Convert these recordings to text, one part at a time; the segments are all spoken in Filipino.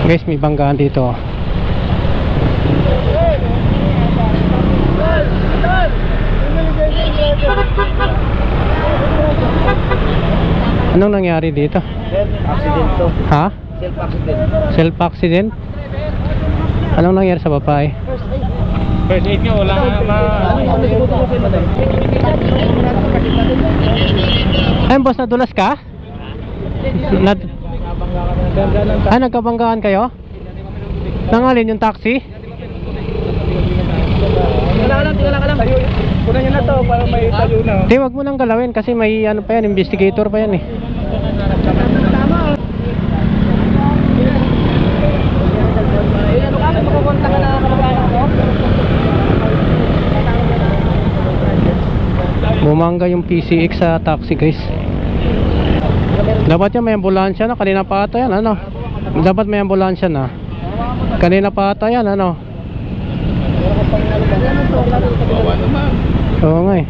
Guys, may banggaan dito. Anong nangyari dito? Self-accident to. Ha? Self-accident. Self-accident? Anong nangyari sa babae? First aid nga, wala nga. Ayun boss, nadulas ka? Nagkabanggaan kayo? Nangalin yung taxi? Tingala ka lang. Kunan nyo na to para may tayo na. Di, wag mo nang galawin kasi may ano pa yan, investigator pa yan eh. Bumangga yung PCX sa taxi guys. Dapat yan may ambulansya na, kanina pa ata yan ano. Dapat may ambulansya na. Kanina pa ata yan ano. Oo nga eh.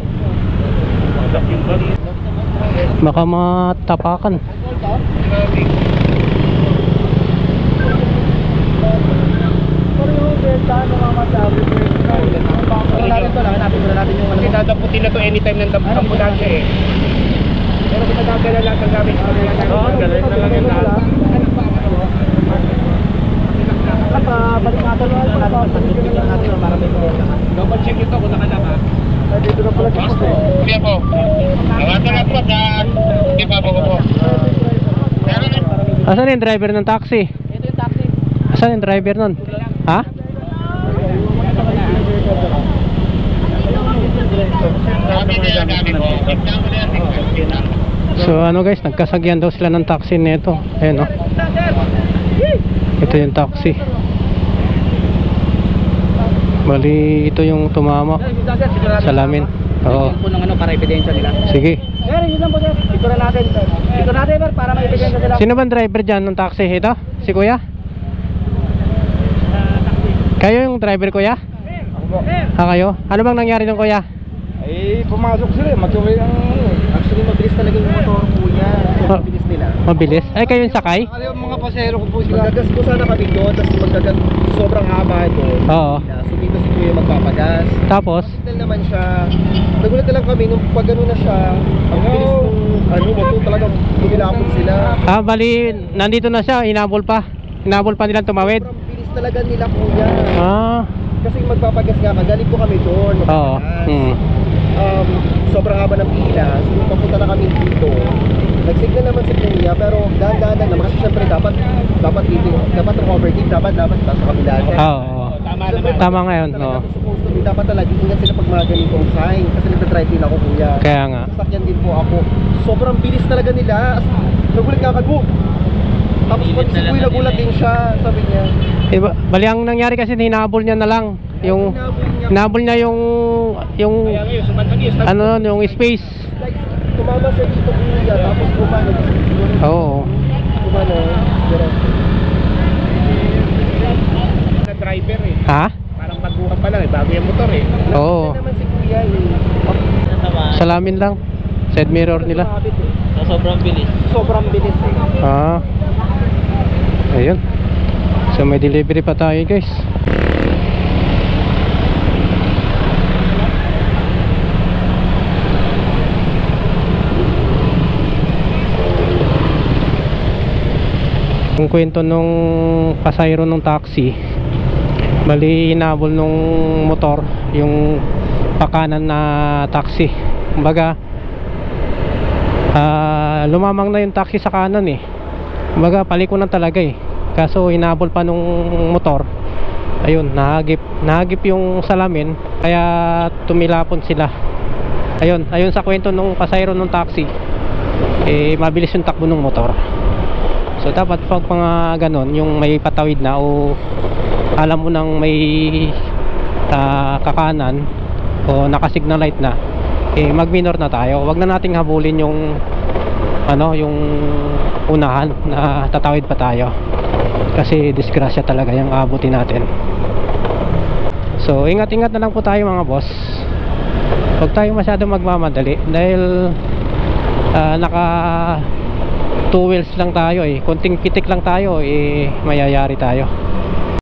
Baka matapakan. Dadaputin na to anytime ng ambulansya eh. Pero pinagagala lang ang gamit. Oo, galing na lang yung lahat. Balik natin natin para may double check ito kung nakalaka. Dito na pala dito. Sige po. Nawatan na po sa iba po po. Asan yung driver ng taxi? Ito yung taxi. Asan yung driver nun? Ha? So ano guys, nagkasagyan daw sila ng taxi nito. Ayan o. Ito yung taxi. Bali ito yung tumama. Salamin. Oo. Ano para ebidensya nila. Sige. Sir, yun lang po sir. Dito na natin. Dito natin sir para may ebidensya nila. Sino ba driver dyan ng taxi? Ito? Si kuya? Kayo yung driver kuya? Ha kayo? Ano bang nangyari ng kuya? Ay, pumasok sila. Matuloy ang actually mabilis talaga yung motor kuya. So mabilis nila. Mabilis? Ay kayo yung sakay? Ano yung mga pasahero ko po sila. Maggagas po sana kami doon. Tapos maggagas sobrang haba doon. Oo. So dito si kuya magpapagas. Tapos? Hotel naman siya. Nagulat na lang kami nung pag gano'n na siya. Ang bilis nung ano motor talagang lumilapot sila. Bali nandito na siya. Hinabol pa. Hinabol pa nilang tumawid. Sobrang bilis talaga nila kuya. Kasi magpapagas nga kagaling po kami doon. Oo. Sobrang haba ng pila. So nung papunta na kami dito, nagsignal naman si kuya pero dahan-dahan lang naman kasi syempre dapat ang overtake dapat sa kabila. Oo. Tama ngayon. Oo. Dapat talaga ingat sila pag mga ganitong sign kasi nagta-drive din ako kuya. Kaya nga. Sasakyan din po ako. Sobrang bilis talaga nila. Nagulat ka kagbo. Tapos pag si kuya nagulat din siya, sabi niya. Bali ang nangyari kasi hinabol niya na lang. Yung hinabol niya yung ano yung space. Like, tumama siya dito kuya tapos kumano. Oo. Kumano. Na driver eh. Ha? Parang baguhan pa lang eh, bago yung motor eh. Oo. Naman si kuya eh. Salamin lang. Side mirror nila. So, sobrang bilis. Sobrang bilis eh. Ayun. So may delivery pa tayo guys. Yung kwento nung pasahero nung taxi, bali hinabol nung motor yung pakanan na taxi. Kumbaga lumamang na yung taxi sa kanan eh. Kumbaga paliko na talaga eh. Kaso hinabol pa nung motor. Ayun, nahagip yung salamin kaya tumilapon sila. Ayun sa kwento nung pasahero nung taxi, mabilis yung takbo ng motor. So dapat pag mga ganon, yung may patawid na o alam mo nang may kakanan o naka-signal light na, mag-minor na tayo. Wag na nating habulin yung yung unahan na tatawid pa tayo. Kasi disgrasya talaga yung abutin natin. So ingat-ingat na lang po tayo mga boss. Huwag tayo masyadong magmamadali dahil 2 wheels lang tayo eh, konting pitik lang tayo eh, mayayari tayo.